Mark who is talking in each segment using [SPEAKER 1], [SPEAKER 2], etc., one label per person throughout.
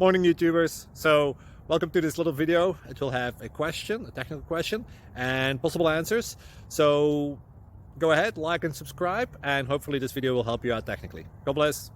[SPEAKER 1] Morning YouTubers. So welcome to this little video. It will have a question, a technical question, and possible answers. So go ahead, like and subscribe, and hopefully this video will help you out technically. God bless.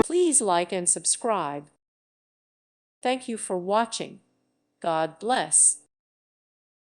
[SPEAKER 2] Please like and subscribe. Thank you for watching. God bless.